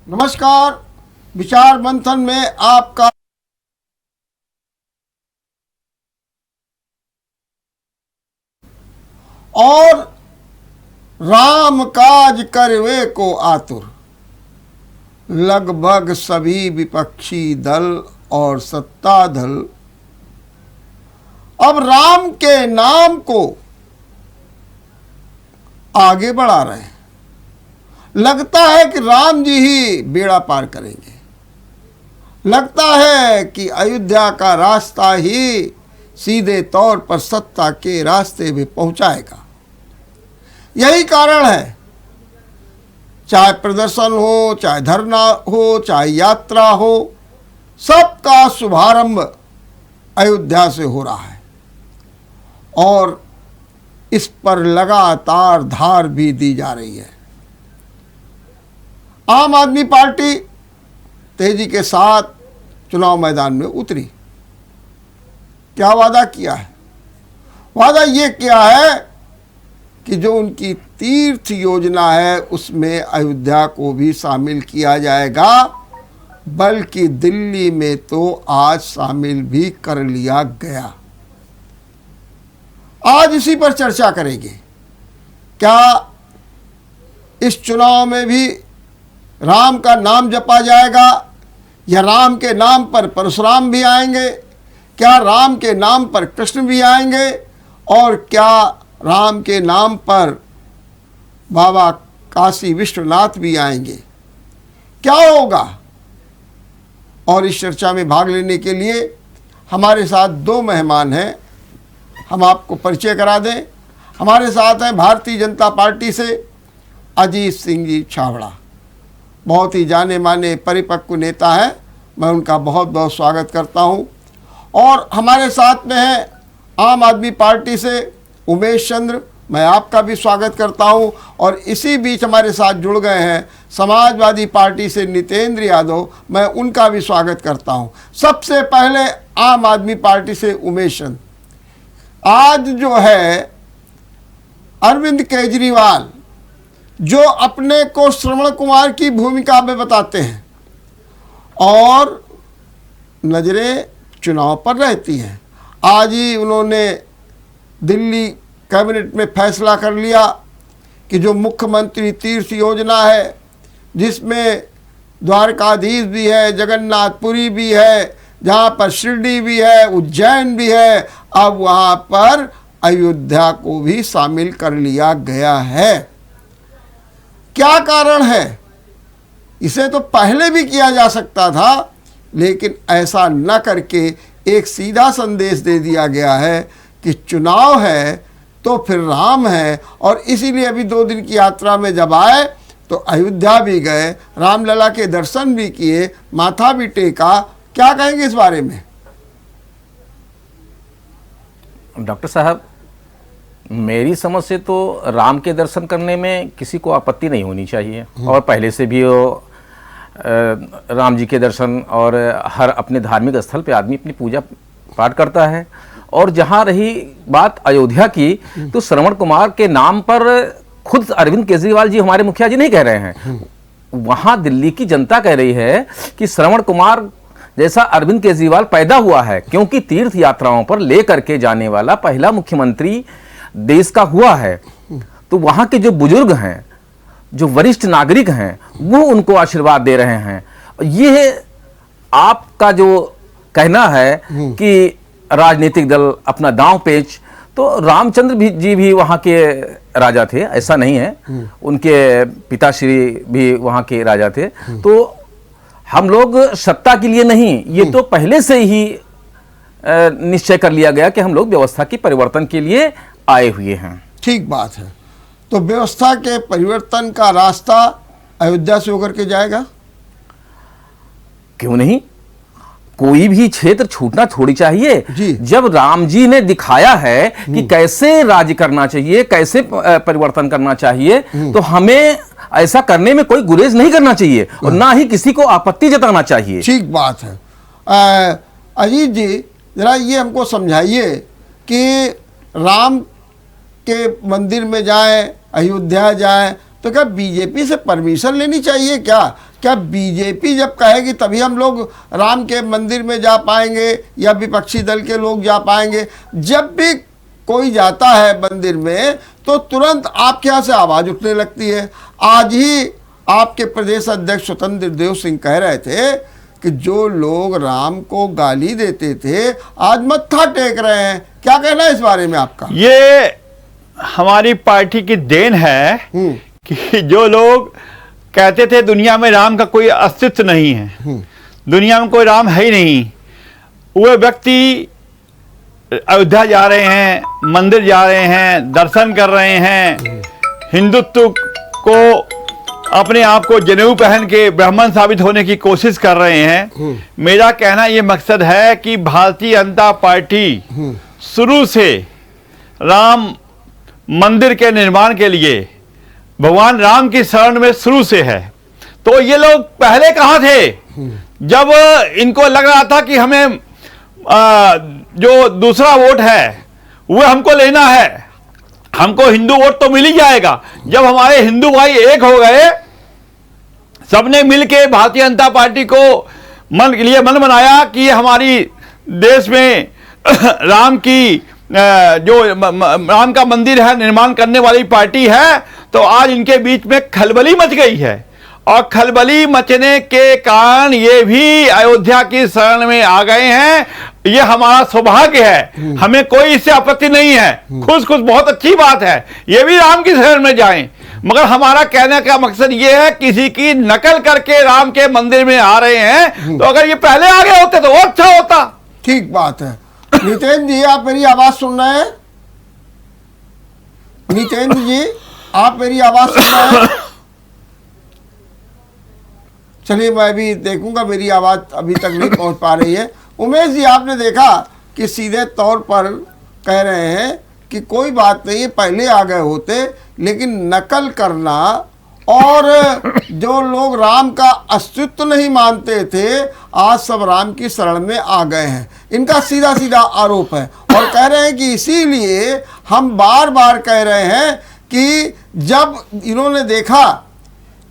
नमस्कार। विचार मंथन में आपका और राम काज करवे को आतुर, लगभग सभी विपक्षी दल और सत्ता दल अब राम के नाम को आगे बढ़ा रहे हैं। लगता है कि राम जी ही बेड़ा पार करेंगे। लगता है कि अयोध्या का रास्ता ही सीधे तौर पर सत्ता के रास्ते में पहुंचाएगा। यही कारण है, चाहे प्रदर्शन हो, चाहे धरना हो, चाहे यात्रा हो, सबका शुभारंभ अयोध्या से हो रहा है और इस पर लगातार धार भी दी जा रही है। आम आदमी पार्टी तेजी के साथ चुनाव मैदान में उतरी। क्या वादा किया है? वादा ये किया है कि जो उनकी तीर्थ योजना है उसमें अयोध्या को भी शामिल किया जाएगा, बल्कि दिल्ली में तो आज शामिल भी कर लिया गया। आज इसी पर चर्चा करेंगे। क्या इस चुनाव में भी राम का नाम जपा जाएगा या राम के नाम पर परशुराम भी आएंगे? क्या राम के नाम पर कृष्ण भी आएंगे? और क्या राम के नाम पर बाबा काशी विश्वनाथ भी आएंगे? क्या होगा? और इस चर्चा में भाग लेने के लिए हमारे साथ दो मेहमान हैं। हम आपको परिचय करा दें। हमारे साथ हैं भारतीय जनता पार्टी से अजीत सिंह जी छाबड़ा, बहुत ही जाने माने परिपक्व नेता हैं। मैं उनका बहुत बहुत स्वागत करता हूं। और हमारे साथ में हैं आम आदमी पार्टी से उमेश चंद्र, मैं आपका भी स्वागत करता हूं। और इसी बीच हमारे साथ जुड़ गए हैं समाजवादी पार्टी से नितेंद्र यादव, मैं उनका भी स्वागत करता हूं। सबसे पहले आम आदमी पार्टी से उमेश चंद्र, आज जो है अरविंद केजरीवाल जो अपने को श्रवण कुमार की भूमिका में बताते हैं और नज़रें चुनाव पर रहती हैं, आज ही उन्होंने दिल्ली कैबिनेट में फैसला कर लिया कि जो मुख्यमंत्री तीर्थ योजना है, जिसमें द्वारकाधीश भी है, जगन्नाथपुरी भी है, जहाँ पर शिरडी भी है, उज्जैन भी है, अब वहाँ पर अयोध्या को भी शामिल कर लिया गया है। क्या कारण है? इसे तो पहले भी किया जा सकता था, लेकिन ऐसा न करके एक सीधा संदेश दे दिया गया है कि चुनाव है तो फिर राम है। और इसीलिए अभी 2 दिन की यात्रा में जब आए तो अयोध्या भी गए, रामलला के दर्शन भी किए, माथा भी टेका। क्या कहेंगे इस बारे में? डॉक्टर साहब, मेरी समझ से तो राम के दर्शन करने में किसी को आपत्ति नहीं होनी चाहिए और पहले से भी वो राम जी के दर्शन और हर अपने धार्मिक स्थल पे आदमी अपनी पूजा पाठ करता है। और जहाँ रही बात अयोध्या की, तो श्रवण कुमार के नाम पर खुद अरविंद केजरीवाल जी, हमारे मुखिया जी, नहीं कह रहे हैं। वहाँ दिल्ली की जनता कह रही है कि श्रवण कुमार जैसा अरविंद केजरीवाल पैदा हुआ है, क्योंकि तीर्थ यात्राओं पर लेकर के जाने वाला पहला मुख्यमंत्री देश का हुआ है। तो वहाँ के जो बुजुर्ग हैं, जो वरिष्ठ नागरिक हैं, वो उनको आशीर्वाद दे रहे हैं। ये आपका जो कहना है कि राजनीतिक दल अपना दांव पेच, तो रामचंद्र जी भी वहाँ के राजा थे, ऐसा नहीं है। उनके पिताश्री भी वहाँ के राजा थे। तो हम लोग सत्ता के लिए नहीं, ये तो पहले से ही निश्चय कर लिया गया कि हम लोग व्यवस्था की परिवर्तन के लिए आए हुए हैं। ठीक बात है। तो व्यवस्था के परिवर्तन का रास्ता अयोध्या से होकर के जाएगा? क्यों नहीं, कोई भी क्षेत्र छूटना थोड़ी चाहिए। जब राम जी ने दिखाया है कि कैसे राज्य करना चाहिए, कैसे परिवर्तन करना चाहिए, तो हमें ऐसा करने में कोई गुरेज नहीं करना चाहिए और ना ही किसी को आपत्ति जताना चाहिए। ठीक बात है। अजीत जी, जरा ये हमको समझाइए कि राम के मंदिर में जाएं, अयोध्या जाएं, तो क्या बीजेपी से परमिशन लेनी चाहिए क्या? क्या बीजेपी जब कहेगी तभी हम लोग राम के मंदिर में जा पाएंगे या विपक्षी दल के लोग जा पाएंगे? जब भी कोई जाता है मंदिर में तो तुरंत आपके यहाँ से आवाज़ उठने लगती है। आज ही आपके प्रदेश अध्यक्ष स्वतंत्र देव सिंह कह रहे थे कि जो लोग राम को गाली देते थे आज मत्था टेक रहे हैं। क्या कहना है इस बारे में आपका? ये हमारी पार्टी की देन है कि जो लोग कहते थे दुनिया में राम का कोई अस्तित्व नहीं है, दुनिया में कोई राम है ही नहीं, वो व्यक्ति अयोध्या जा रहे हैं, मंदिर जा रहे हैं, दर्शन कर रहे हैं, हिंदुत्व को अपने आप को जनेऊ पहन के ब्राह्मण साबित होने की कोशिश कर रहे हैं। मेरा कहना ये मकसद है कि भारतीय जनता पार्टी शुरू से राम मंदिर के निर्माण के लिए भगवान राम की शरण में शुरू से है। तो ये लोग पहले कहाँ थे जब इनको लग रहा था कि हमें जो दूसरा वोट है वो हमको लेना है, हमको हिंदू वोट तो मिल ही जाएगा। जब हमारे हिंदू भाई एक हो गए, सबने मिलके भारतीय जनता पार्टी को मन बनाया कि हमारी देश में राम की जो राम का मंदिर है निर्माण करने वाली पार्टी है, तो आज इनके बीच में खलबली मच गई है। और खलबली मचने के कारण ये भी अयोध्या की शरण में आ गए हैं। ये हमारा सौभाग्य है, हमें कोई इससे आपत्ति नहीं है, खुश बहुत अच्छी बात है, ये भी राम की शरण में जाएं। मगर हमारा कहने का मकसद ये है किसी की नकल करके राम के मंदिर में आ रहे हैं, तो अगर ये पहले आ गए होते तो और अच्छा होता। ठीक बात है। नितेंद्र जी, आप मेरी आवाज सुन रहे हैं? नितेंद्र जी, आप मेरी आवाज सुन रहे हैं? चलिए मैं भी देखूंगा, मेरी आवाज अभी तक नहीं पहुंच पा रही है। उमेश जी, आपने देखा कि सीधे तौर पर कह रहे हैं कि कोई बात नहीं, पहले आ गए होते, लेकिन नकल करना और जो लोग राम का अस्तित्व नहीं मानते थे आज सब राम की शरण में आ गए हैं, इनका सीधा सीधा आरोप है। और कह रहे हैं कि इसीलिए हम बार बार कह रहे हैं कि जब इन्होंने देखा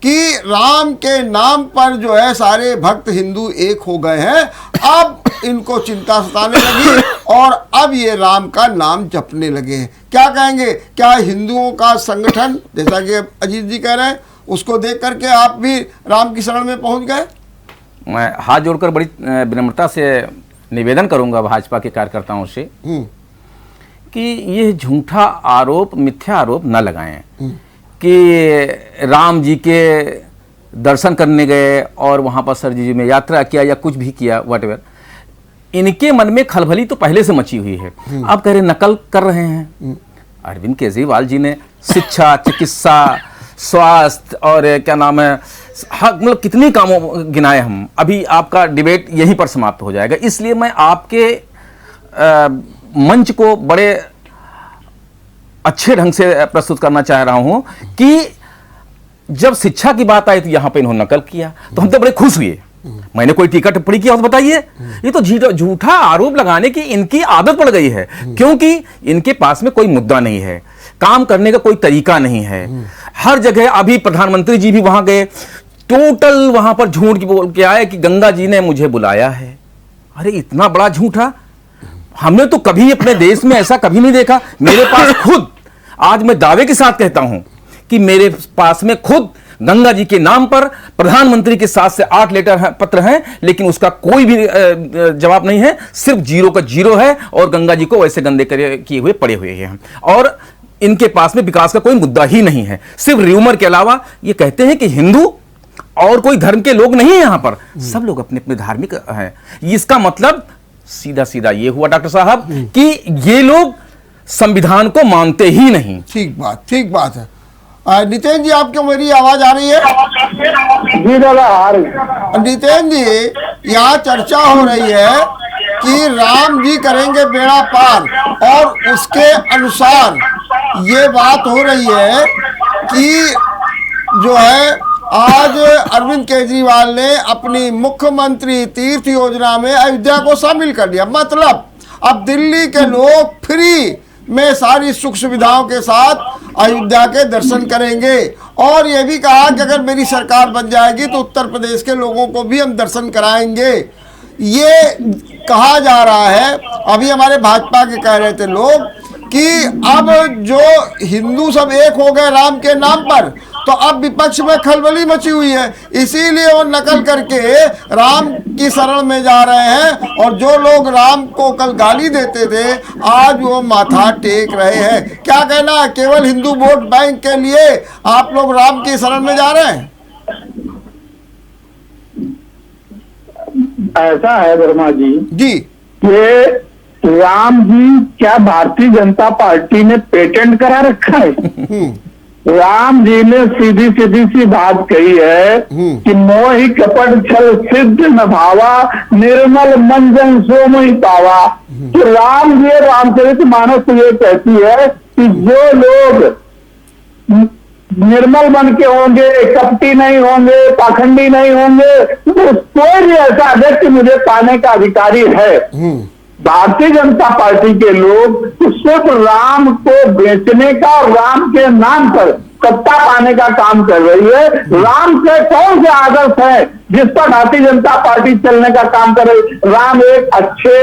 कि राम के नाम पर जो है सारे भक्त हिंदू एक हो गए हैं, अब इनको चिंता सताने लगी और अब ये राम का नाम जपने लगे हैं। क्या कहेंगे, क्या हिंदुओं का संगठन, जैसा कि अजीत जी कह रहे हैं, उसको देख करके आप भी राम की शरण में पहुंच गए? मैं हाथ जोड़कर बड़ी विनम्रता से निवेदन करूंगा भाजपा के कार्यकर्ताओं से कि ये झूठा आरोप, मिथ्या आरोप न लगाएं कि राम जी के दर्शन करने गए और वहाँ पर सर जी में यात्रा किया या कुछ भी किया, व्हाटएवर। इनके मन में खलबली तो पहले से मची हुई है। आप कह रहे नकल कर रहे हैं। अरविंद केजरीवाल जी ने शिक्षा, चिकित्सा, स्वास्थ्य और क्या नाम है, मतलब कितने कामों गिनाए हम। अभी आपका डिबेट यहीं पर समाप्त हो जाएगा, इसलिए मैं आपके मंच को बड़े अच्छे ढंग से प्रस्तुत करना चाह रहा हूं कि जब शिक्षा की बात आई तो यहां पे इन्होंने नकल किया तो हम तो बड़े खुश हुए। मैंने कोई टीका टिप्पणी किया तो बताइए। ये तो झूठा आरोप लगाने की इनकी आदत पड़ गई है, क्योंकि इनके पास में कोई मुद्दा नहीं है, काम करने का कोई तरीका नहीं है। हर जगह, अभी प्रधानमंत्री जी भी वहां गए, टोटल वहां पर झूठ बोल के आए कि गंगा जी ने मुझे बुलाया है। अरे इतना बड़ा झूठा हमने तो कभी अपने देश में ऐसा कभी नहीं देखा। मेरे पास खुद, आज मैं दावे के साथ कहता हूं कि मेरे पास में खुद गंगा जी के नाम पर प्रधानमंत्री के 7 से 8 लेटर पत्र हैं, लेकिन उसका कोई भी जवाब नहीं है, सिर्फ 0 का 0 है और गंगा जी को वैसे गंदे किए हुए पड़े हुए हैं। और इनके पास में विकास का कोई मुद्दा ही नहीं है, सिर्फ र्यूमर के अलावा। ये कहते हैं कि हिंदू और कोई धर्म के लोग नहीं है, यहां पर सब लोग अपने अपने धार्मिक हैं। इसका मतलब सीधा सीधा ये हुआ डॉक्टर साहब कि ये लोग संविधान को मानते ही नहीं। ठीक बात है। नितेंद्र जी, आपको मेरी आवाज आ रही है? जी दादा, आ रही। नितेंद्र जी, यहाँ चर्चा हो रही है कि राम जी करेंगे बेड़ा पार और उसके अनुसार ये बात हो रही है कि जो है आज अरविंद केजरीवाल ने अपनी मुख्यमंत्री तीर्थ योजना में अयोध्या को शामिल कर लिया। मतलब अब दिल्ली के लोग फ्री में सारी सुख सुविधाओं के साथ अयोध्या के दर्शन करेंगे। और ये भी कहा कि अगर मेरी सरकार बन जाएगी तो उत्तर प्रदेश के लोगों को भी हम दर्शन कराएंगे। ये कहा जा रहा है, अभी हमारे भाजपा के कह रहे थे लोग कि अब जो हिंदू सब एक हो गए राम के नाम पर, तो अब विपक्ष में खलबली मची हुई है, इसीलिए वो नकल करके राम की शरण में जा रहे हैं। और जो लोग राम को कल गाली देते थे आज वो माथा टेक रहे हैं। क्या कहना है, केवल हिंदू वोट बैंक के लिए आप लोग राम की शरण में जा रहे हैं? ऐसा है वर्मा जी जी, ये राम जी क्या भारतीय जनता पार्टी ने पेटेंट करा रखा है? राम जी ने सीधी सीधी सी बात कही है कि मोहि कपट छल सिद्ध न भावा, निर्मल मन जन सो मोहि पावा। तो राम जी रामचरितमानस ये कहती है कि जो लोग निर्मल मन के होंगे, कपटी नहीं होंगे, पाखंडी नहीं होंगे, तो कोई भी ऐसा व्यक्ति मुझे पाने का अधिकारी है। भारतीय जनता पार्टी के लोग तो सिर्फ राम को बेचने का, राम के नाम पर सत्ता पाने का काम कर रही है। राम के कौन से आदर्श है जिस पर भारतीय जनता पार्टी चलने का काम कर रही? राम एक अच्छे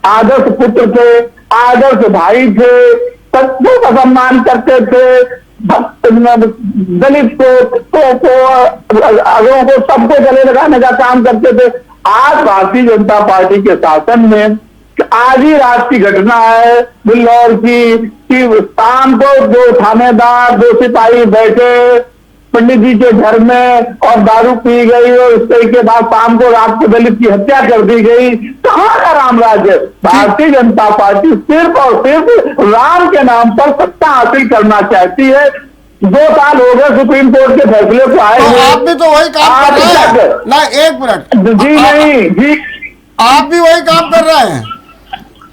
आदर्श पुत्र थे, आदर्श भाई थे, सबको का सम्मान करते थे, दलित को अगरों को सबको गले लगाने का काम करते थे। आज भारतीय जनता पार्टी के शासन में आज ही रात की घटना है बिल्लौर की कि शाम को 2 थानेदार 2 सिपाही बैठे पंडित जी के घर में और दारू पी गई और इस तरीके के बाद शाम को रात को दलित की हत्या कर दी गई। कहाँ का राम राज्य? भारतीय जनता पार्टी सिर्फ और सिर्फ राम के नाम पर सत्ता हासिल करना चाहती है। 2 साल हो गए सुप्रीम कोर्ट के फैसले को आए तो आप भी तो वही काम कर रहे हैं ना। एक मिनट जी नहीं जी, आप भी वही काम कर रहे हैं?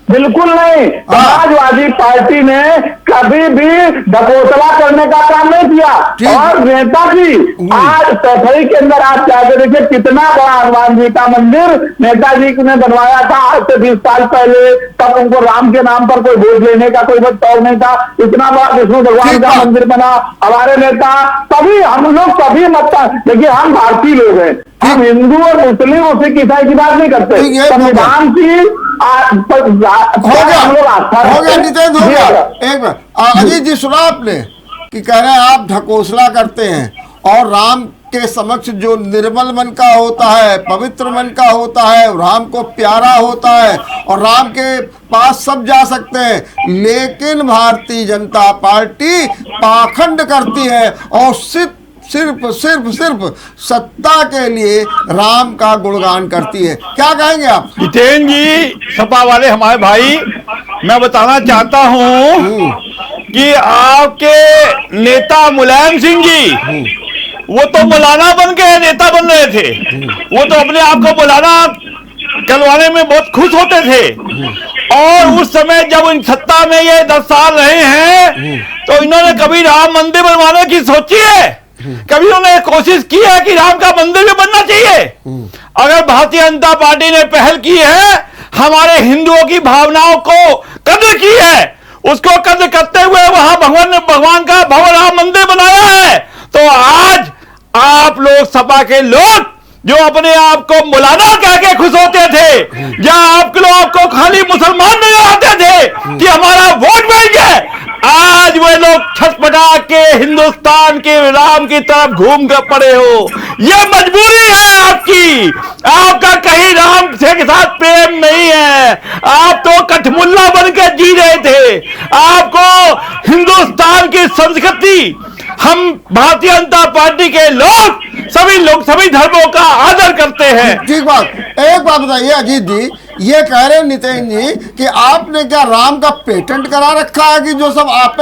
बिल्कुल नहीं। समाजवादी पार्टी ने कभी भी ढकोसला करने का काम नहीं किया। और नेताजी आज सफाई के अंदर आप जाकर देखिए कितना बड़ा हनुमान जी का मंदिर नेताजी ने बनवाया था आज से 20 साल पहले। तब उनको राम के नाम पर कोई वोट लेने का कोई बदलाव नहीं था। इतना बड़ा विष्णु भगवान का मंदिर बना। हमारे नेता सभी, हम लोग सभी मतदान, देखिए हम भारतीय लोग हैं, हम हिंदू और मुस्लिम और सिख ईसाई की बात नहीं करते। संविधान की हो गया नितेश, हो गया। एक मिनट अजीत जी, सुना आपने कि कह रहे हैं आप ढकोसला करते हैं और राम के समक्ष जो निर्मल मन का होता है, पवित्र मन का होता है, राम को प्यारा होता है और राम के पास सब जा सकते हैं। लेकिन भारतीय जनता पार्टी पाखंड करती है और सिर्फ सत्ता के लिए राम का गुणगान करती है। क्या कहेंगे आप? जितेंद्र जी, सपा वाले हमारे भाई, मैं बताना चाहता हूं कि आपके नेता मुलायम सिंह जी, वो तो मौलाना बन के नेता बन रहे थे। वो तो अपने आप को मौलाना कहलवाने में बहुत खुश होते थे। और उस समय जब इन सत्ता में ये 10 साल रहे हैं तो इन्होंने कभी राम मंदिर बनवाने की सोची है? कभी उन्होंने कोशिश की है कि राम का मंदिर भी बनना चाहिए? अगर भारतीय जनता पार्टी ने पहल की है, हमारे हिंदुओं की भावनाओं को कद्र की है, उसको कद्र करते हुए वहां भगवान का भव्य राम मंदिर बनाया है, तो आज आप लोग सपा के लोग जो अपने आप को मौलाना कह के खुश होते थे, जहां आप लोग आपको खाली मुसलमान नहीं आते थे कि हमारा वोट मिल जाए, आज वे लोग छटपटा के हिंदुस्तान के राम की तरफ घूम कर पड़े हो। यह मजबूरी है आपकी। आपका कहीं राम से के साथ प्रेम नहीं है। आप तो कठमुल्ला बन के जी रहे थे। आपको हिंदुस्तान की संस्कृति, हम भारतीय जनता पार्टी के लोग सभी धर्मों का आदर करते हैं। ठीक बात। एक बात बताइए अजीत जी, ये कह रहे हैं नितिन जी कि आपने क्या राम का पेटेंट करा रखा है कि जो सब आप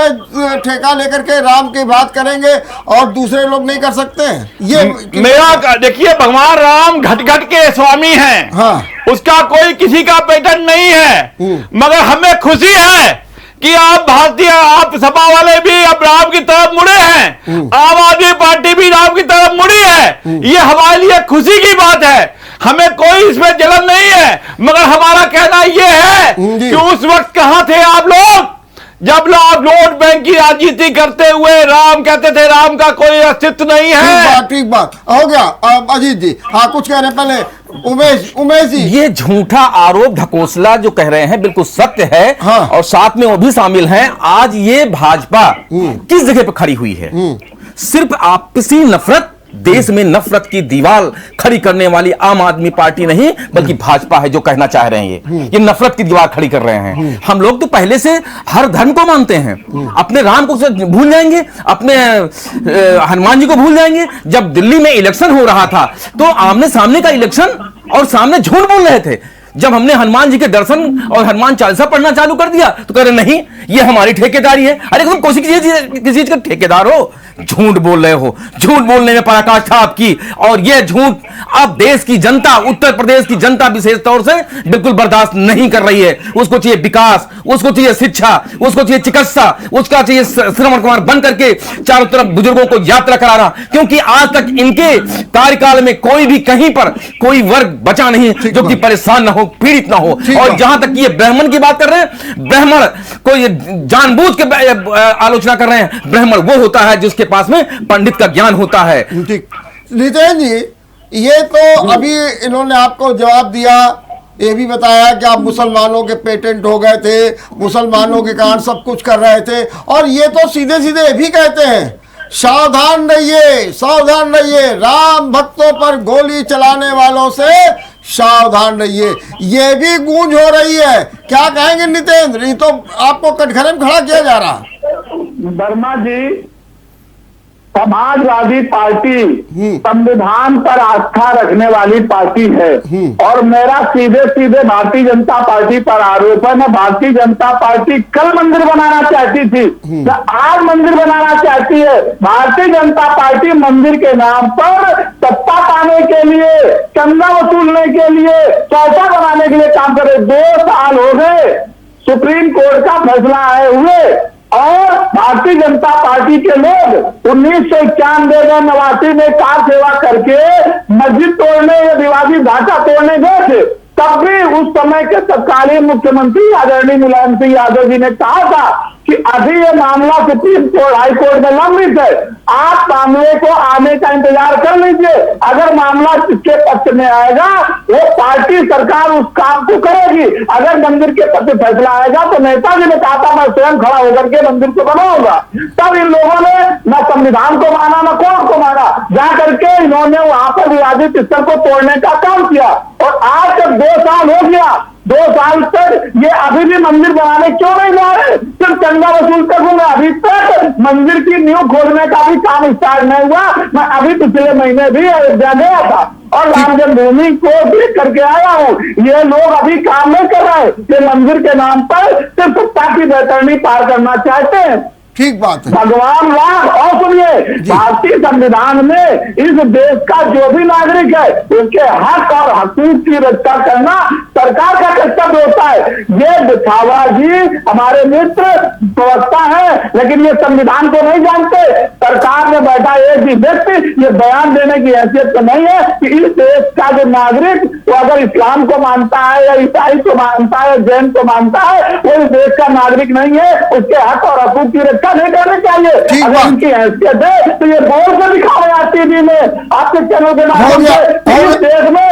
ठेका लेकर के राम की बात करेंगे और दूसरे लोग नहीं कर सकते हैं? ये मेरा देखिए, भगवान राम घट घट के स्वामी हैं। हाँ। उसका कोई किसी का पेटेंट नहीं है। मगर हमें खुशी है कि आप सपा वाले भी अब राम की तरफ मुड़े हैं। आम आदमी पार्टी भी राम की तरफ मुड़ी है। ये हमारे लिए खुशी की बात है। हमें कोई इसमें जलन नहीं है। मगर हमारा कहना यह है कि उस वक्त कहां थे आप लोग जब लोग वोट बैंक की राजनीति करते हुए राम कहते थे राम का कोई अस्तित्व नहीं है। ठीक बात हो गया। अब अजीत जी, हाँ कुछ कह रहे हैं, पहले उमेश जी। ये झूठा आरोप ढकोसला जो कह रहे हैं बिल्कुल सत्य है। हाँ। और साथ में वो भी शामिल हैं। आज ये भाजपा किस जगह पर खड़ी हुई है? सिर्फ आपसी नफरत, देश में नफरत की दीवार खड़ी करने वाली आम आदमी पार्टी नहीं बल्कि भाजपा है जो कहना चाह रहे हैं। ये नफरत की दीवार खड़ी कर रहे हैं। हम लोग तो पहले से हर धर्म को मानते हैं। अपने राम को भूल जाएंगे, अपने हनुमान जी को भूल जाएंगे। जब दिल्ली में इलेक्शन हो रहा था तो आमने सामने का इलेक्शन और सामने झूठ बोल रहे थे। जब हमने हनुमान जी के दर्शन और हनुमान चालीसा पढ़ना चालू कर दिया तो कह रहे नहीं ये हमारी ठेकेदारी है। अरे तुम किसी चीज का ठेकेदार हो, झूठ बोल रहे हो। झूठ बोलने में पराकाष्ठा आपकी। और यह झूठ अब देश की जनता, उत्तर प्रदेश की जनता विशेष तौर से बिल्कुल बर्दाश्त नहीं कर रही है। उसको चाहिए विकास, उसको चाहिए शिक्षा, उसको चाहिए चिकित्सा, उसका चाहिए श्रवण कुमार बन करके चारों तरफ बुजुर्गों को यात्रा कराना। क्योंकि आज तक इनके कार्यकाल में कोई भी कहीं पर कोई वर्ग बचा नहीं जो कि परेशान ना हो, पीड़ित ना हो। और जहां तक ये ब्राह्मण की बात कर रहे हैं, ब्राह्मण को ये जानबूझ के आलोचना कर रहे हैं। ब्राह्मण वो होता है जिसके पास में पंडित का ज्ञान होता है। ठीक, नितिन जी, ये तो अभी इन्होंने आपको जवाब दिया, ये भी बताया कि आप मुसलमानों के पेटेंट हो गए थे, मुसलमानों के कारण सब कुछ कर रहे थे। और ये तो सीधे सीधे ये भी कहते हैं सावधान रहिए, सावधान रहिए, राम भक्तों पर गोली चलाने वालों से सावधान रहिए। ये भी गूंज हो रही है। क्या कहेंगे नितेंद्र? ये तो आपको कटघरे में खड़ा किया जा रहा। वर्मा जी, समाजवादी पार्टी संविधान पर आस्था रखने वाली पार्टी है। और मेरा सीधे सीधे भारतीय जनता पार्टी पर आरोप है। मैं भारतीय जनता पार्टी कल मंदिर बनाना चाहती थी, आज मंदिर बनाना चाहती है। भारतीय जनता पार्टी मंदिर के नाम पर सत्ता पाने के लिए, चंदा वसूलने के लिए, चौथा बनाने के लिए काम कर रहे। 2 साल हो गए सुप्रीम कोर्ट का फैसला आए हुए और भारतीय जनता पार्टी के लोग 1991 में 89 में कार सेवा करके मस्जिद तोड़ने या विवादी ढांचा तोड़ने गए थे। तब भी उस समय के तत्कालीन मुख्यमंत्री आदरणीय मुलायम सिंह यादव जी ने कहा था कि अभी ये मामला सुप्रीम कोर्ट हाई कोर्ट में लंबित है, आप मामले को आने का इंतजार कर लीजिए। अगर मामला किसके पक्ष में आएगा वो पार्टी सरकार उस काम को करेगी। अगर मंदिर के पक्ष फैसला आएगा तो नेताजी ने कहा था मैं स्वयं खड़ा होकर के मंदिर को बनाऊंगा। तब इन लोगों ने न संविधान को माना न कोर्ट को माना, जा करके इन्होंने वहां पर विवादित स्थल को तोड़ने का काम किया। और आज जब 2 साल हो गया, 2 साल तक ये अभी भी मंदिर बनाने क्यों नहीं जा रहे? सिर्फ चंदा वसूल कर दूंगा। अभी तक मंदिर की नींव खोदने का भी काम स्टार्ट नहीं हुआ। मैं अभी पिछले महीने भी अयोध्या गया था और राम जन्मभूमि को देख करके आया हूँ। ये लोग अभी काम नहीं कर रहे, ये मंदिर के नाम पर सिर्फ सत्ता की बैतरणी पार करना चाहते हैं। ठीक बात है भगवान राम। और सुनिए, भारतीय संविधान में इस देश का जो भी नागरिक है उसके हक और हकूक की रक्षा करना सरकार का कर्तव्य होता है। ये बिछावा जी हमारे मित्र प्रवक्ता है लेकिन ये संविधान को नहीं जानते। सरकार में बैठा एक भी व्यक्ति ये बयान देने की हैसियत तो नहीं है कि इस देश का जो नागरिक वो अगर इस्लाम को मानता है या ईसाई को मानता है, जैन को मानता है, वो इस देश का नागरिक नहीं है। उसके हक और हकूक की रक्षा नहीं करनी चाहिए। अगर उनकी हैसियत है तो ये बोल कर दिखा रहे हैं टीवी में, आपके चैनल के माध्यम से। देश में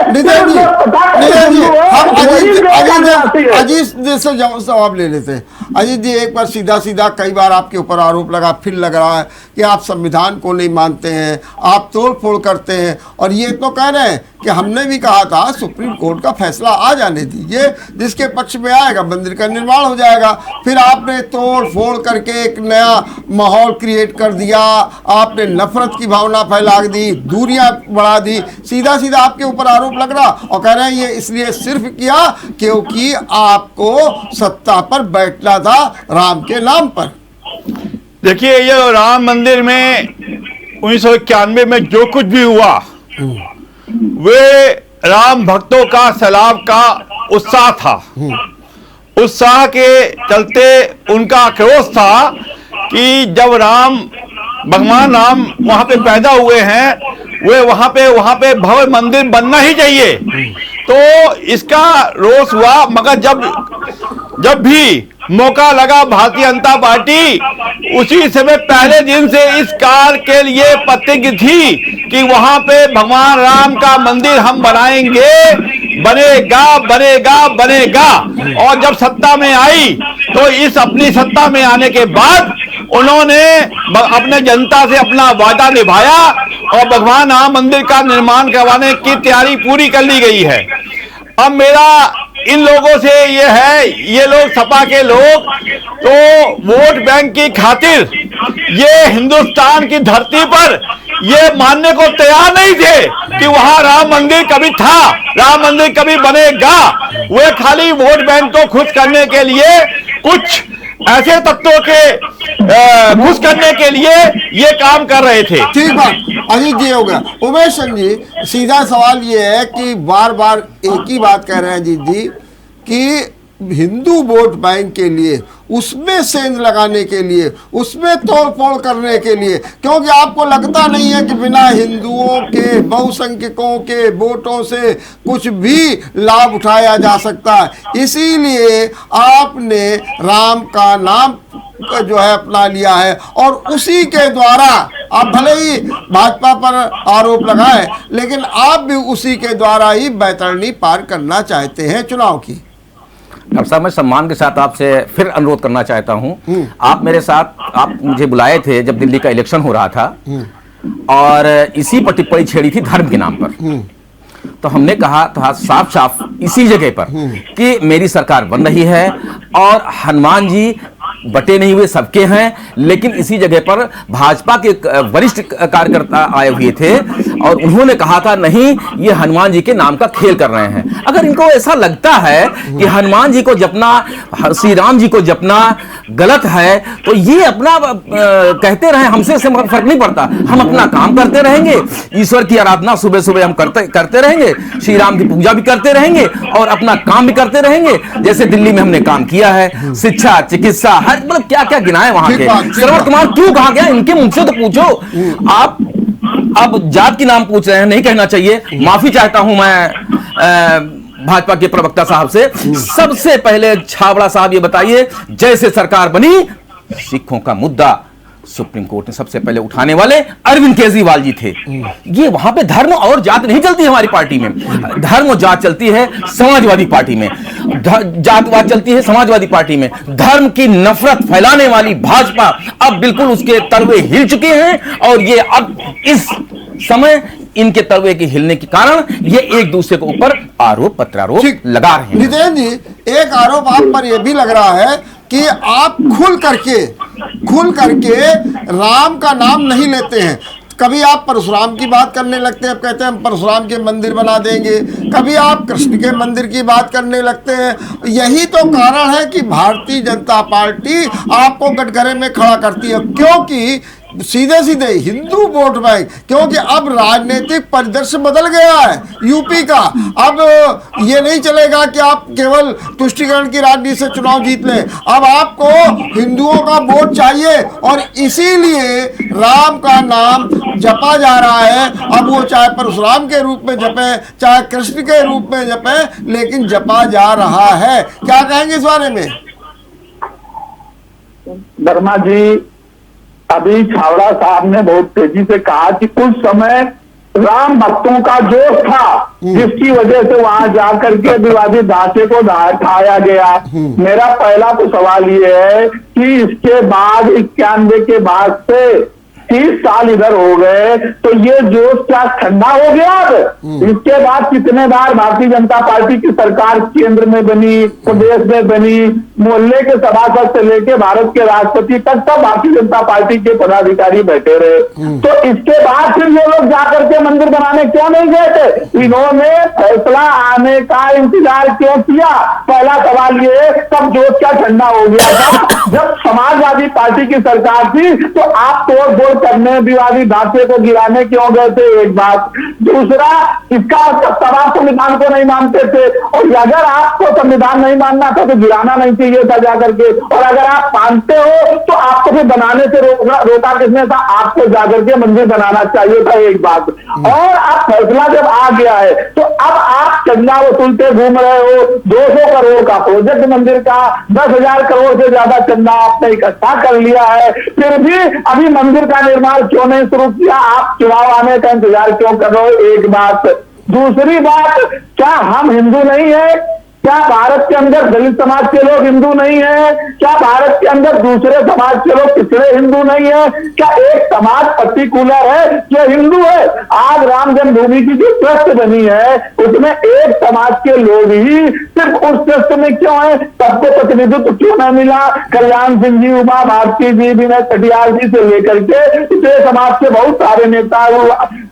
अजीत से जवाब ले लेते हैं। अजीत जी, एक बार सीधा सीधा कई बार आपके ऊपर आरोप लगा, फिर लग रहा है कि आप संविधान को नहीं मानते हैं, आप तोड़ फोड़ करते हैं। और ये तो कह रहे हैं कि हमने भी कहा था सुप्रीम कोर्ट का फैसला आ जाने दीजिए, जिसके पक्ष में आएगा मंदिर का निर्माण हो जाएगा। फिर आपने तोड़ फोड़ करके एक नया माहौल क्रिएट कर दिया, आपने नफरत की भावना फैला दी, दूरियां बढ़ा दी। सीधा सीधा आपके ऊपर आरोप लग रहा और कह रहे हैं ये इसलिए सिर्फ किया क्योंकि आपको सत्ता पर बैठना था राम के नाम पर। देखिए, ये राम मंदिर में 1991 में जो कुछ भी हुआ वे राम भक्तों का सैलाब का उत्साह था। उत्साह के चलते उनका आक्रोश था कि जब भगवान राम वहां पे पैदा हुए हैं, वे वहां पे भव्य मंदिर बनना ही चाहिए। तो इसका रोष हुआ। मगर जब भी मौका लगा भारतीय जनता पार्टी उसी समय पहले दिन से इस कार्य के लिए प्रतिज्ञ थी कि वहां पे भगवान राम का मंदिर हम बनाएंगे, बनेगा बनेगा बनेगा। और जब सत्ता में आई तो इस अपनी सत्ता में आने के बाद उन्होंने अपने जनता से अपना वादा निभाया और भगवान राम मंदिर का निर्माण करवाने की तैयारी पूरी कर ली गई है। अब मेरा इन लोगों से ये है, ये लोग सपा के लोग तो वोट बैंक की खातिर ये हिंदुस्तान की धरती पर ये मानने को तैयार नहीं थे कि वहां राम मंदिर कभी था, राम मंदिर कभी बनेगा। वे खाली वोट बैंक को खुश करने के लिए, कुछ ऐसे तत्वों के खुश करने के लिए ये काम कर रहे थे। ठीक बात, अजीत जी हो गया। उमेश चंद जी, सीधा सवाल ये है कि बार बार एक ही बात कह रहे हैं अजीत जी कि हिंदू वोट बैंक के लिए, उसमें सेंध लगाने के लिए, उसमें तोड़ फोड़ करने के लिए, क्योंकि आपको लगता नहीं है कि बिना हिंदुओं के, बहुसंख्यकों के वोटों से कुछ भी लाभ उठाया जा सकता है। इसीलिए आपने राम का नाम जो है अपना लिया है और उसी के द्वारा आप भले ही भाजपा पर आरोप लगाए, लेकिन आप भी उसी के द्वारा ही बैतरणी पार करना चाहते हैं चुनाव की। डॉक्टर साहब, मैं सम्मान के साथ आपसे फिर अनुरोध करना चाहता हूं। आप मेरे साथ, आप मुझे बुलाए थे जब दिल्ली का इलेक्शन हो रहा था और इसी पर टिप्पणी छेड़ी थी धर्म के नाम पर। तो हमने कहा था साफ साफ इसी जगह पर कि मेरी सरकार बन रही है और हनुमान जी बटे नहीं हुए सबके हैं, लेकिन इसी जगह पर भाजपा के वरिष्ठ कार्यकर्ता आए हुए थे और उन्होंने कहा था नहीं, ये हनुमान जी के नाम का खेल कर रहे हैं। अगर इनको ऐसा लगता है कि हनुमान जी को जपना, श्री राम जी को जपना गलत है, तो ये अपना कहते रहे, हमसे फर्क नहीं पड़ता। हम अपना काम करते रहेंगे, ईश्वर की आराधना सुबह सुबह हम करते रहेंगे, श्री राम की पूजा भी करते रहेंगे और अपना काम भी करते रहेंगे। जैसे दिल्ली में हमने काम किया है, शिक्षा, चिकित्सा, हर मतलब क्या क्या गिनाए वहां के। श्रवण कुमार क्यों कहा गया, इनके मुंह से तो पूछो। आप अब जात की नाम पूछ रहे हैं, नहीं कहना चाहिए, माफी चाहता हूं मैं भाजपा के प्रवक्ता साहब से। सबसे पहले छाबड़ा साहब ये बताइए, जैसे सरकार बनी सिखों का मुद्दा सुप्रीम कोर्ट ने सबसे पहले उठाने वाले अरविंद केजरीवाल जी थे। ये वहां पे धर्म और जात नहीं चलती हमारी पार्टी में, धर्म और जात चलती है समाजवादी पार्टी में, जातवाद चलती है समाजवादी पार्टी में। धर्म की नफरत फैलाने वाली भाजपा अब बिल्कुल उसके तलवे हिल चुके हैं और ये अब इस समय इनके तलवे के हिलने के कारण ये एक दूसरे के ऊपर आरोप प्रत्यारोप लगा रहे हैं। नितेन जी, एक आरोप आप पर यह भी लग रहा है कि आप खुल करके राम का नाम नहीं लेते हैं। कभी आप परशुराम की बात करने लगते हैं, आप कहते हैं हम परशुराम के मंदिर बना देंगे, कभी आप कृष्ण के मंदिर की बात करने लगते हैं। यही तो कारण है कि भारतीय जनता पार्टी आपको कटघरे में खड़ा करती है, क्योंकि सीधे सीधे हिंदू वोट बैंक, क्योंकि अब राजनीतिक परिदृश्य बदल गया है यूपी का। अब ये नहीं चलेगा कि आप केवल तुष्टीकरण की राजनीति से चुनाव जीत लें, अब आपको हिंदुओं का वोट चाहिए और इसीलिए राम का नाम जपा जा रहा है। अब वो चाहे परशुराम के रूप में जपे, चाहे कृष्ण के रूप में जपे, लेकिन जपा जा रहा है। क्या कहेंगे इस बारे में? वर्मा जी, अभी छावड़ा साहब ने बहुत तेजी से कहा कि उस समय राम भक्तों का जोश था, जिसकी वजह से वहां जाकर के विवादित ढांचे को ढाया गया। मेरा पहला तो सवाल ये है कि इसके बाद 91 के बाद से 30 साल इधर हो गए, तो ये जोश क्या ठंडा हो गया? अब इसके बाद कितने बार भारतीय जनता पार्टी की सरकार केंद्र में बनी, प्रदेश में बनी, मोहल्ले के सभासद से लेके भारत के राष्ट्रपति तक सब भारतीय जनता पार्टी के पदाधिकारी बैठे रहे। तो इसके बाद फिर ये लोग जाकर के मंदिर बनाने क्यों नहीं गए थे? इन्होंने फैसला आने का इंतजार क्यों किया? पहला सवाल ये, तब जोश क्या ठंडा हो गया था? जब समाजवादी पार्टी की सरकार थी तो आप तोड़ फोड़ करने, विवादी ढांचे को गिराने क्यों गए थे? एक बात। दूसरा, इसका आप संविधान को नहीं मानते थे, और अगर आपको संविधान नहीं मानना था तो गिराना नहीं चाहिए था जाकर के, और अगर आप मानते हो तो आपको भी बनाने से रोका किसने था? आपको जाकर के मंदिर बनाना चाहिए था। एक बात। और अब फैसला जब आ गया है तो अब आप चंदा वसूलते घूम रहे हो। 200 करोड़ का प्रोजेक्ट मंदिर का, 10,000 करोड़ से ज्यादा चंदा आपने इकट्ठा कर लिया है, फिर भी अभी मंदिर का निर्माण क्यों नहीं शुरू किया? आप चुनाव आने का इंतजार क्यों कर रहे हो? एक बात। दूसरी बात, क्या हम हिंदू नहीं है? क्या भारत के अंदर दलित समाज के लोग हिंदू नहीं है? क्या भारत के अंदर दूसरे समाज के लोग पिछड़े हिंदू नहीं है? क्या एक समाज पर्टिकुलर है जो हिंदू है? आज राम जन्मभूमि की जो ट्रस्ट बनी है उसमें एक समाज के लोग ही सिर्फ उस ट्रस्ट में क्यों है? सबको प्रतिनिधित्व क्यों नहीं मिला? कल्याण सिंह जी, उमा भारती जी, विनय कटियार जी से लेकर के पिछड़े समाज के बहुत सारे नेता,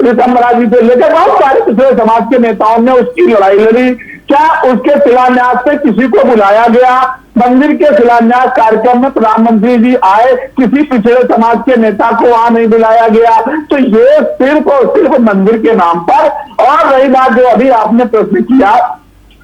ऋतम्बरा जी से लेकर बहुत सारे पिछड़े समाज के नेताओं ने उसकी लड़ाई लड़ी। क्या उसके शिलान्यास पे किसी को बुलाया गया? मंदिर के शिलान्यास कार्यक्रम में प्रधानमंत्री जी आए, किसी पिछड़े समाज के नेता को वहां नहीं बुलाया गया। तो ये सिर्फ और सिर्फ मंदिर के नाम पर। और रही बात जो अभी आपने प्रश्न किया,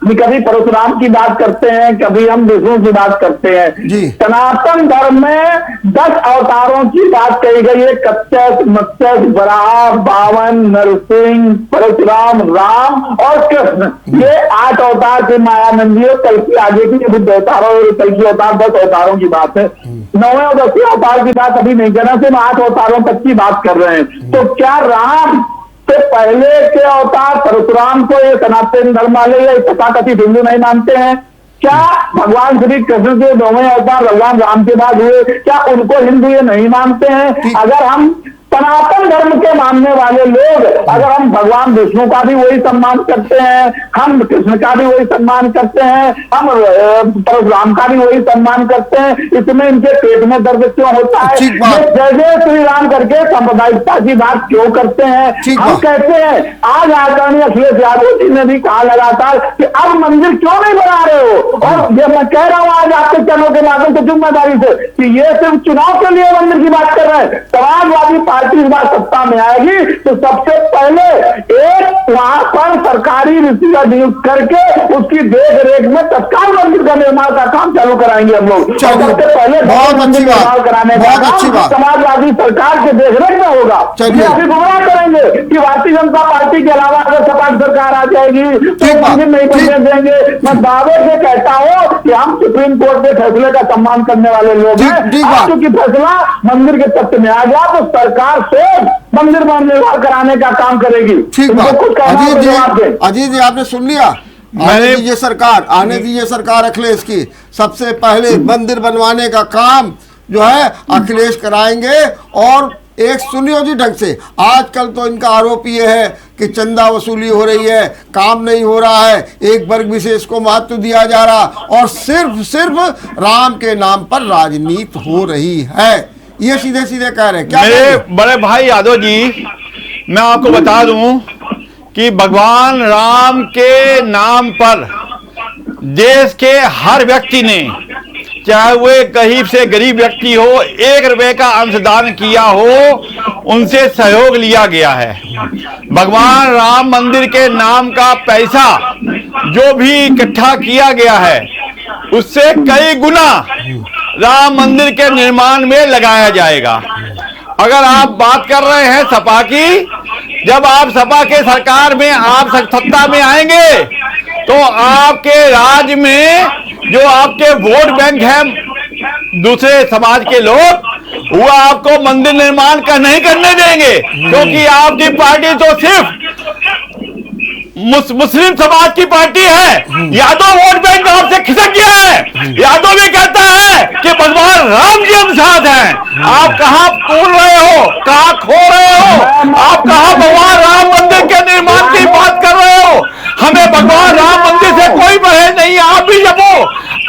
कभी परशुराम की बात करते हैं, कभी हम विष्णु की बात करते हैं। सनातन धर्म में 10 अवतारों की बात कही गई है। कच्छप, मत्स्य, वराह, बावन, नरसिंह, परशुराम, राम और कृष्ण। ये 8 अवतार थे मायानंद जी। कल की आगे की बुद्ध अवतार और कल की अवतार 10 अवतारों की बात है। 9वें और 10वें अवतार की बात अभी नहीं करना, सिर्फ 8 अवतारों तक की बात कर रहे हैं। तो क्या राम तो पहले के अवतार परशुराम को ये सनातन धर्म वाले या तथाकथित हिंदू नहीं मानते हैं? क्या भगवान श्री कृष्ण के 9वें अवतार भगवान राम के बाद हुए, क्या उनको हिंदू ये नहीं मानते हैं? अगर हम सनातन धर्म के मानने वाले लोग, अगर हम भगवान विष्णु का भी वही सम्मान करते हैं, हम कृष्ण का भी वही सम्मान करते हैं, हम परशुराम का भी वही सम्मान करते हैं, इसमें इनके पेट में दर्द क्यों होता है? जय जय श्री राम करके सांप्रदायिकता की बात क्यों करते हैं? हम कहते हैं, आज आदरणीय अखिलेश यादव जी ने भी कहा लगातार कि अब मंदिर क्यों नहीं बना रहे हो? और ये मैं कह रहा हूं आज आपके चैनल के माध्यम से जिम्मेदारी से कि ये सिर्फ चुनाव के लिए मंदिर की बात कर रहे हैं। समाजवादी पार्टी इस बार सत्ता में आएगी तो सबसे पहले एक वहां पर सरकारी रिश्तेदार नियुक्त करके उसकी देख रेख में तत्काल मंदिर का निर्माण का काम चालू कराएंगे हम लोग। सबसे पहले बहुत अच्छी बात, कराने का समाजवादी सरकार के देख रेख में होगा। ये अभी गुमराह करेंगे कि भारतीय जनता पार्टी के अलावा अगर सपा सरकार आ जाएगी तो मंदिर नहीं बनने देंगे। मैं दावे से कहता हूं कि हम सुप्रीम कोर्ट के फैसले का सम्मान करने वाले लोग हैं। क्योंकि फैसला मंदिर के तत्व में आ गया तो सरकार से मंदिर निर्माण कराने का काम करेगी। ठीक बात। अजीत जी आपने सुन लिया, आने दीजिए सरकार अखिलेश की। सबसे पहले मंदिर बनवाने का काम जो है अखिलेश कराएंगे। और एक सुनियो जी ढंग से, आजकल तो इनका आरोप ये है कि चंदा वसूली हो रही है, काम नहीं हो रहा है, एक वर्ग विशेष को महत्व दिया जा रहा और सिर्फ राम के नाम पर राजनीति हो रही है। ये सीधे सीधे कह रहे हैं। क्या मेरे बड़े भाई यादव जी, मैं आपको बता दूं कि भगवान राम के नाम पर देश के हर व्यक्ति ने, चाहे वो गरीब से गरीब व्यक्ति हो, 1 रुपए का अंशदान किया हो, उनसे सहयोग लिया गया है। भगवान राम मंदिर के नाम का पैसा जो भी इकट्ठा किया गया है उससे कई गुना राम मंदिर के निर्माण में लगाया जाएगा। अगर आप बात कर रहे हैं सपा की, जब आप सपा के सरकार में आप सत्ता में आएंगे तो आपके राज्य में जो आपके वोट बैंक हैं दूसरे समाज के लोग, वो आपको मंदिर निर्माण का नहीं करने देंगे। क्योंकि आपकी पार्टी तो सिर्फ मुस्लिम समाज की पार्टी है। यादव वोट बैंक आपसे खिसक गया है। यादव भी कहता है कि भगवान राम जी हम साथ हैं। आप कहां बोल रहे हो, कहां खो रहे हो? आप कहां भगवान राम मंदिर के निर्माण की बात कर रहे हो? हमें भगवान राम मंदिर से कोई परहेज नहीं। आप भी जपो,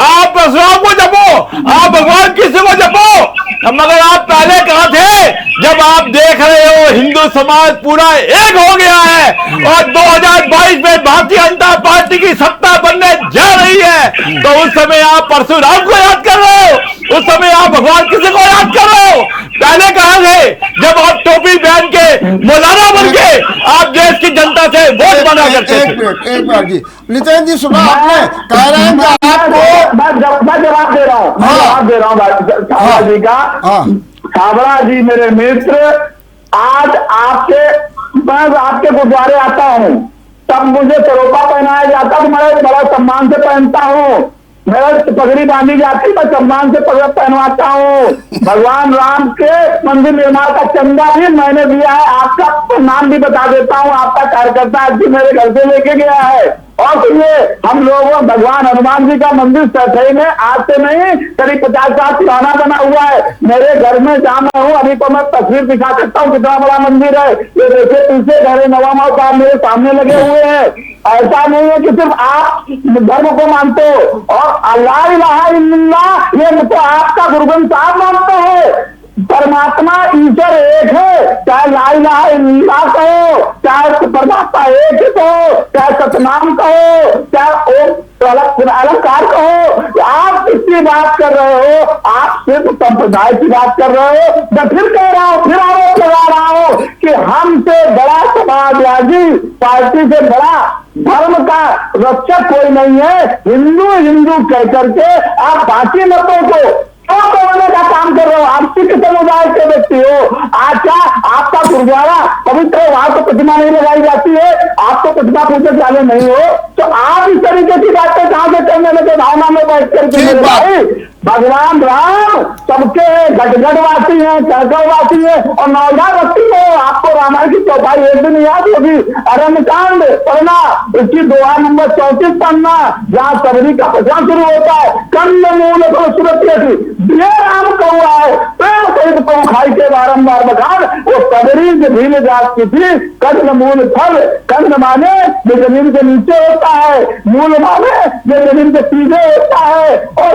आप परशुराम को जपो, आप भगवान किसी को जपो, मगर आप पहले कहां थे? जब आप देख रहे हो हिंदू समाज पूरा एक हो गया है और 2022 में भारतीय जनता पार्टी की सत्ता बनने जा रही है, तो उस समय आप परशुराम को याद कर रहे हो, उस समय आप भगवान किसी को याद कर रहे हो। पहले कहां थे जब आप टोपी पहन के मौलाना बन के आप देश की जनता से वोट मांगा करते थे? एक मिनट जी, नितिन जी सुना आपने, कह रहे हैं कि आपको मैं जवाब दे रहा हूँ, जवाब दे रहा हूँ छाबड़ा जी का। छाबड़ा जी मेरे मित्र, आज मैं आपके गुरुद्वारे आता हूँ, तब मुझे सरोपा पहनाया जाता तो मैं बड़ा सम्मान से पहनता हूँ, मेरा पगड़ी बांधी जाती मैं सम्मान से पगड़ पहनवाता हूँ। भगवान राम के मंदिर निर्माण का चंदा भी मैंने दिया है, आपका नाम भी बता देता हूँ, आपका कार्यकर्ता आज भी मेरे घर से लेके गया है। और सुनिए, हम लोगों भगवान हनुमान जी का मंदिर सही में आज से नहीं करीब 50 साल पुराना बना हुआ है। मेरे घर में जहाँ मैं हूँ अभी तो मैं तस्वीर दिखा सकता हूँ कितना बड़ा मंदिर है। ये देखिए पीछे घर नवाब साहब मेरे सामने लगे हुए हैं। ऐसा नहीं है कि सिर्फ आप धर्म को मानते हो और अल्लाह इलाहा इल्लल्लाह ये तो आपका गुरु ग्रंथ साहब मानते हैं। परमात्मा ईश्वर एक है, चाहे ला इलाहा इल्लल्लाह कहो, चाहे परमात्मा एक कहो, चाहे सतनाम कहो, चाहे अलंकार कहो। आप किसकी बात कर रहे हो? आप सिर्फ संप्रदाय की बात कर रहे हो। मैं फिर कह रहा हूँ, फिर आरोप लगा रहा हूँ कि हमसे बड़ा समाजवादी पार्टी से बड़ा धर्म का रक्षक कोई नहीं है। हिंदू हिंदू कह करके आप बाकी मतों को तोड़ने का काम कर रहे हो। आप सिख समुदाय के व्यक्ति हो, आज क्या आपका गुरुद्वारा पवित्र वहां तो प्रतिमा नहीं लगाई जाती है, आप तो प्रतिमा पूजक वाले नहीं हो, तो आप इस तरीके की बातें कहां से करने लगे भावना में बैठ करके? मेरे भाई भगवान राम सबके गटगटवासी हैं, कड़कड़वासी हैं और नौदावासी हो। आपको रामायण की चौपाई एक दिन याद होगी, अरण्यकांड पढ़ना, उसकी दोहा नंबर 34 पढ़ना, जहां सबरी का प्रचार शुरू होता है। कंद मूल सुरक्षित ये राम कौआ है, प्रेम सहित कौ खाई के बारंबार बखान। वो सबरी जमीन जात की थी, कंद मूल फल, कंद माने जो जमीन के नीचे होता है, मूल माने जो जमीन के सीधे होता है, और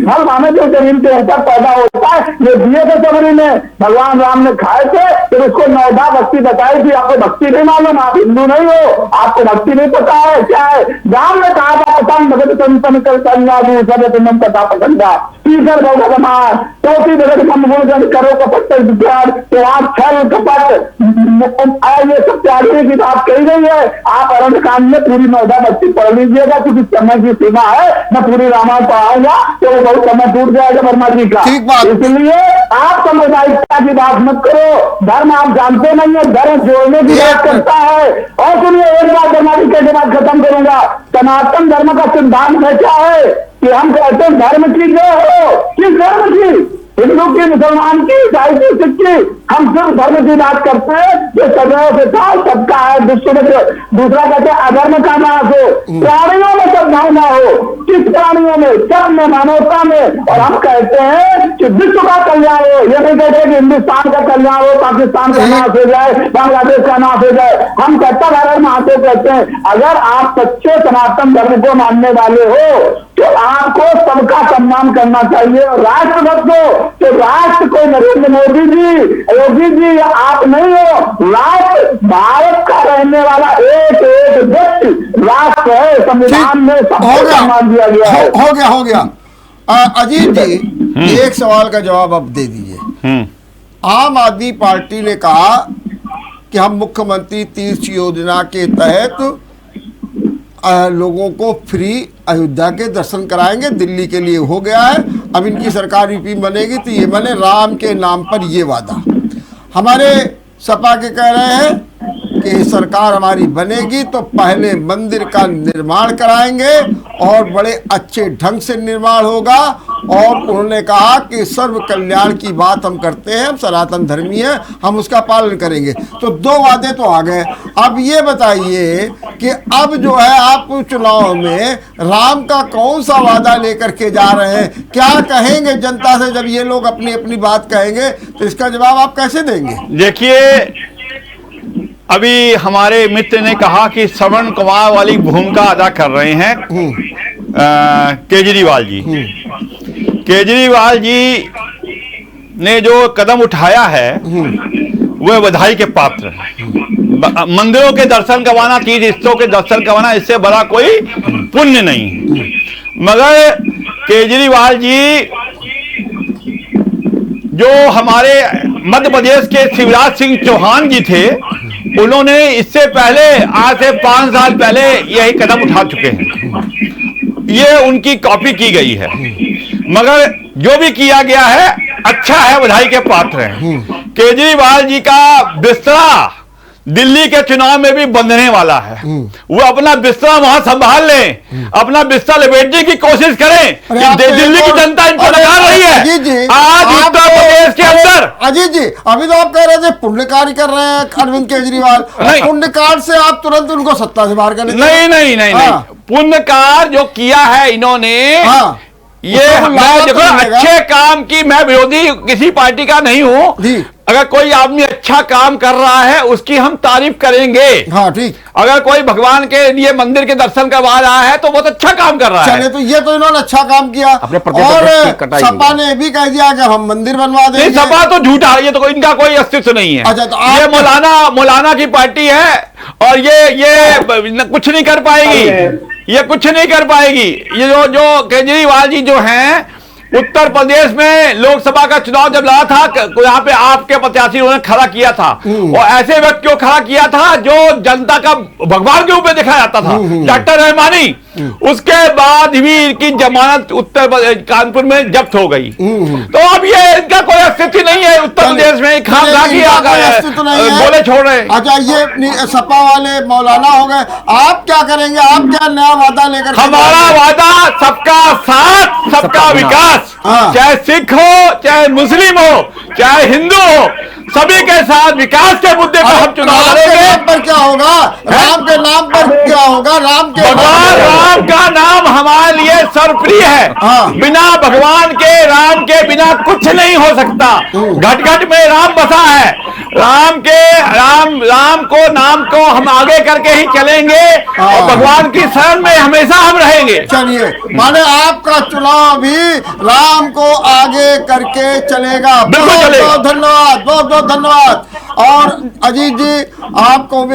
फल माने जो जमीन के ऊपर पैदा होता है। ये दिए थे सबरी ने, भगवान राम ने खाए थे, फिर उसको नौदा भक्ति बताई थी। आपको भक्ति नहीं मालूम, आप हिंदू नहीं हो, आपको भक्ति नहीं पता है क्या है। राम ने कहा था पसंद भगत संतन कर सब कथा पसंदा तीसर भगवान चौथी भगत मंगल करो कपट विज्ञान, तो आप छल कपट ये सब त्यागने की बात कही गई है। आप अरण्यकांड में पूरी नौदा भक्ति पढ़ लीजिएगा, क्योंकि समय की सीमा है, मैं पूरी रामायण पढ़ाऊंगा तो वो बहुत समय टूट जाएगा वर्मा जी का। इसलिए आप सांप्रदायिकता की बात मत करो, धर्म आप जानते नहीं है, धर्म जोड़ने की बात करता है। और सुनिए एक बात वर्मा जी के बाद खत्म करूंगा, सनातन धर्म का सिद्धांत है क्या है कि हम कहते हैं धर्म की जय हो। किस धर्म की? हिंदू की, मुसलमान की, ईसाई की, सिख की। हम सिर्फ धर्म की बात करते हैं जो सदैव से साल सबका है, विश्व में। दूसरा कहते हैं अधर्म का नाश हो, प्राणियों में सद्भावना हो। किस प्राणियों में? सब में, मानवता में। और हम कहते हैं कि विश्व का कल्याण हो। ये नहीं कहते कि हिंदुस्तान का कल्याण हो, पाकिस्तान का नाश हो जाए, बांग्लादेश का नाश हो जाए। हम कहता भारत महादेव कहते हैं अगर आप सच्चे सनातन धर्म को मानने वाले हो तो आपको सबका सम्मान करना चाहिए। और राष्ट्रभक्त हो तो राष्ट्र को नरेंद्र मोदी जी, योगी जी आप नहीं हो, राष्ट्र भारत का रहने वाला एक व्यक्ति राष्ट्र है। संविधान में सबको सम्मान दिया गया है। हो गया। अजीत जी एक सवाल का जवाब अब दे दीजिए। आम आदमी पार्टी ने कहा कि हम मुख्यमंत्री तीर्थ योजना के तहत लोगों को फ्री अयोध्या के दर्शन कराएंगे, दिल्ली के लिए हो गया है। अब इनकी सरकार यूपी बनेगी तो ये बने राम के नाम पर ये वादा। हमारे सपा के कह रहे हैं कि सरकार हमारी बनेगी तो पहले मंदिर का निर्माण कराएंगे और बड़े अच्छे ढंग से निर्माण होगा। और उन्होंने कहा कि सर्व कल्याण की बात हम करते हैं, हम सनातन धर्मी हैं, हम उसका पालन करेंगे। तो दो वादे तो आ गए। अब ये बताइए कि अब जो है आप चुनाव में राम का कौन सा वादा लेकर के जा रहे हैं? क्या कहेंगे जनता से जब ये लोग अपनी अपनी बात कहेंगे? तो इसका जवाब आप कैसे देंगे? देखिए, अभी हमारे मित्र ने कहा कि श्रवण कुमार वाली भूमिका अदा कर रहे हैं केजरीवाल जी। केजरीवाल जी ने जो कदम उठाया है वह बधाई के पात्र है। मंदिरों के दर्शन करवाना, तीर्थ स्थलों के दर्शन करवाना, इससे बड़ा कोई पुण्य नहीं। मगर केजरीवाल जी जो हमारे मध्य प्रदेश के शिवराज सिंह चौहान जी थे, उन्होंने इससे पहले आज से 5 साल पहले यही कदम उठा चुके हैं। ये उनकी कॉपी की गई है, मगर जो भी किया गया है अच्छा है, बधाई के पात्र हैं। केजरीवाल जी का बिस्तरा दिल्ली के चुनाव में भी बंधने वाला है। वो अपना बिस्तर वहां संभाल लें, अपना बिस्तर लपेटने की कोशिश करें कि दिल्ली की जनता इनको लगा रही है। आज उत्तर प्रदेश के अंदर अजीत जी, अभी तो आप कह रहे थे पुण्यकार्य कर रहे हैं अरविंद केजरीवाल, पुण्यकार्य से आप तुरंत उनको सत्ता से बाहर करेंगे? नहीं, पुण्य कार्य जो किया है इन्होंने, ये मैं देखो अच्छे काम की, मैं विरोधी किसी पार्टी का नहीं हूं। अगर कोई आदमी अच्छा काम कर रहा है उसकी हम तारीफ करेंगे। हाँ ठीक। अगर कोई भगवान के लिए मंदिर के दर्शन करवा रहा है तो बहुत अच्छा काम कर रहा है। तो ये तो इन्होंने अच्छा काम किया। और सपा ने भी कह दिया कि हम मंदिर बनवा देंगे। सपा तो झूठा, ये तो इनका कोई अस्तित्व नहीं है। अच्छा, तो ये मौलाना की पार्टी है और ये कुछ नहीं कर पाएगी, ये कुछ नहीं कर पाएगी। ये जो केजरीवाल जी जो हैं, उत्तर प्रदेश में लोकसभा का चुनाव जब लड़ा था, यहाँ पे आपके प्रत्याशी उन्होंने खड़ा किया था, और ऐसे व्यक्ति को खड़ा किया था जो जनता का भगवान के रूप में देखा जाता था, डॉक्टर रहमानी। उसके बाद भी इनकी जमानत कानपुर में जब्त हो गई। तो अब ये इनका कोई अस्तित्व नहीं है उत्तर प्रदेश में, बोले छोड़ रहे। अच्छा, ये सपा वाले मौलाना हो गए, आप क्या करेंगे? आप क्या नया वादा लेकर? हमारा वादा सबका साथ, सबका विकास। चाहे सिख हो, चाहे मुस्लिम हो, चाहे हिंदू हो, सभी के साथ विकास के मुद्दे पर हम चुनाव लड़ेंगे। पर क्या होगा? राम के नाम पर क्या होगा? भगवान राम का नाम हमारे लिए सर्वप्रिय है। बिना भगवान के, राम के बिना कुछ नहीं हो सकता। घट घट में राम बसा है। राम को नाम को हम आगे करके ही चलेंगे और भगवान की शरण में हमेशा हम रहेंगे। चलिए, माने आपका चुनाव भी राम को आगे करके चलेगा। बिल्कुल चलेगा। धन्यवाद, बहुत बहुत धन्यवाद। और अजीत जी, आपको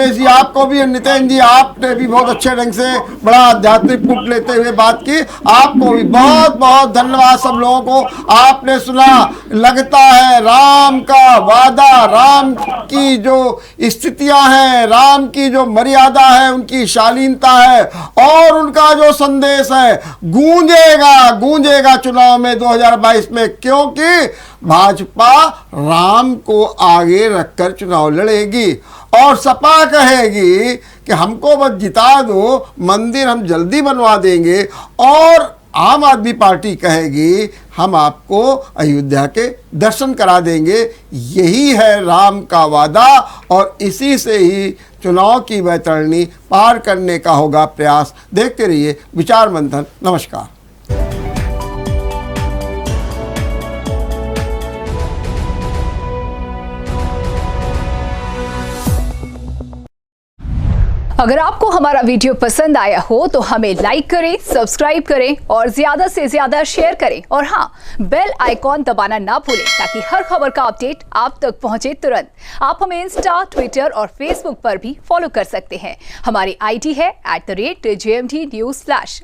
भी नितिन जी, आपने भी बहुत अच्छे ढंग से बड़ा आध्यात्मिक पुट लेते हुए बात की। आपको भी बहुत बहुत धन्यवाद। सब लोगों को आपने सुना। लगता है राम का वादा, राम की जो स्थितियां हैं, राम की जो मर्यादा है, उनकी शालीनता है और उनका जो संदेश है, गूंजेगा चुनाव में 2022 में, क्योंकि भाजपा राम को आगे रखकर चुनाव लड़ेगी और सपा कहेगी कि हमको बस जिता दो, मंदिर हम जल्दी बनवा देंगे, और आम आदमी पार्टी कहेगी हम आपको अयोध्या के दर्शन करा देंगे। यही है राम का वादा और इसी से ही चुनाव की वैतरणी पार करने का होगा प्रयास। देखते रहिए विचार मंथन। नमस्कार। अगर आपको हमारा वीडियो पसंद आया हो तो हमें लाइक करें, सब्सक्राइब करें और ज्यादा से ज्यादा शेयर करें, और हाँ, बेल आइकॉन दबाना ना भूलें ताकि हर खबर का अपडेट आप तक पहुंचे तुरंत। आप हमें इंस्टा, ट्विटर और फेसबुक पर भी फॉलो कर सकते हैं। हमारी आईडी है @JMT News Flash।